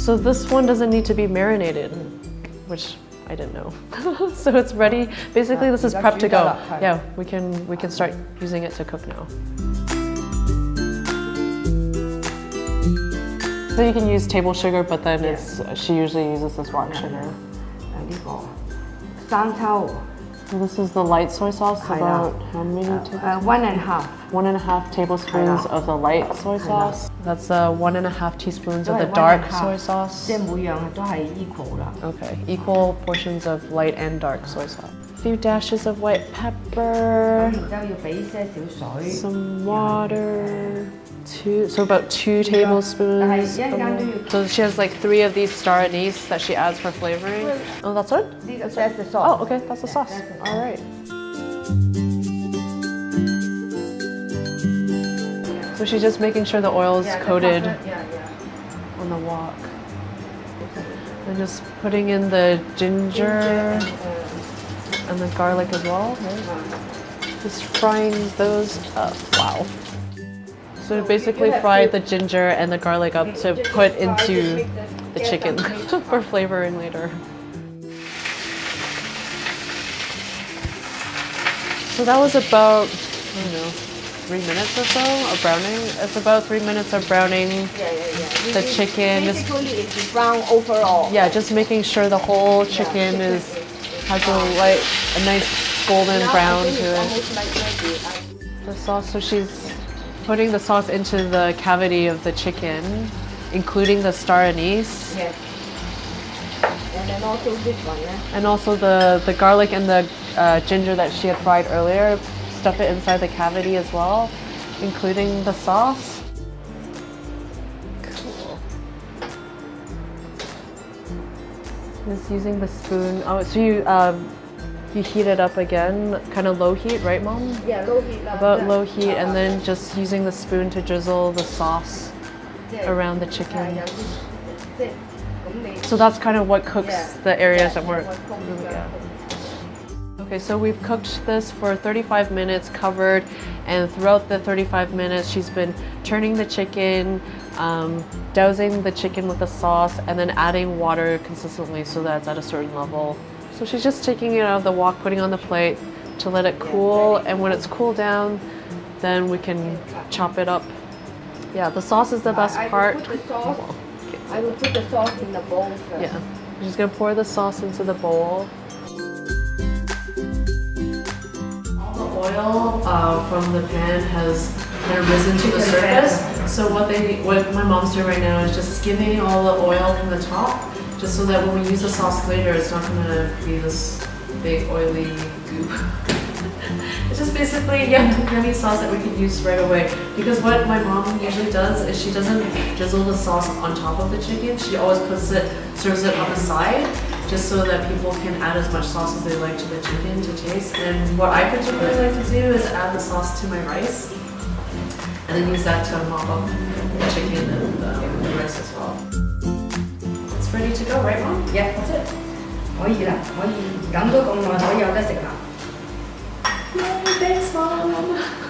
So this one doesn't need to be marinated, which I didn't know. So it's ready. Basically, this is prepped to go. Yeah, we can start using it to cook now. So you can use table sugar, but then she usually uses this rock sugar. So this is the light soy sauce. About how many tablespoons? 1.5. 1.5 tablespoons of the light soy sauce. That's 1.5 teaspoons of the dark soy sauce. Okay, equal portions of light and dark soy sauce. A few dashes of white pepper. Some water. So about 2 tablespoons. So she has like 3 of these Star Anise that she adds for flavoring. Oh, that's it? That's the sauce. Oh, okay, that's the sauce. All right. So she's just making sure the oil is coated on the wok. And just putting in the ginger and the garlic as well. Right? Just frying those up. Wow. So basically fry the ginger and the garlic up to put into the chicken for flavoring later. So that was about, I don't know, 3 minutes or so of browning. It's about 3 minutes of browning the chicken. Basically, it's brown overall. Yeah, just making sure the whole chicken has a nice golden brown to it. The sauce, so she's putting the sauce into the cavity of the chicken, including the Star Anise. Yes. And then also this one, And also the garlic and the ginger that she had fried earlier. Stuff it inside the cavity as well, including the sauce. Cool. Just using the spoon. Oh, so you heat it up again, kind of low heat, right, Mom? Yeah, low heat. About low heat, and then just using the spoon to drizzle the sauce around the chicken. So that's kind of what cooks the areas that weren't really good. Okay, so we've cooked this for 35 minutes covered, and throughout the 35 minutes she's been turning the chicken, dousing the chicken with the sauce, and then adding water consistently so that it's at a certain level. So she's just taking it out of the wok, putting it on the plate to let it cool, and when it's cooled down, then we can chop it up. Yeah, the sauce is the best part. I will put the sauce in the bowl first. Yeah, I'm just gonna pour the sauce into the bowl. All the oil from the pan has kind of risen to the surface. So what my mom's doing right now is just skimming all the oil from the top, just so that when we use the sauce later, it's not gonna be this big oily goop. It's just basically yummy sauce that we can use right away. Because what my mom usually does is she doesn't drizzle the sauce on top of the chicken. She always serves it on the side, just so that people can add as much sauce as they like to the chicken to taste. And what I particularly like to do is add the sauce to my rice, and then use that to mop up the chicken and the rice as well. It's ready to go, right, Mom? Yeah, that's it. 可以啦，可以飲咗咁耐，可以有得食啦。Yay, thanks, Mom.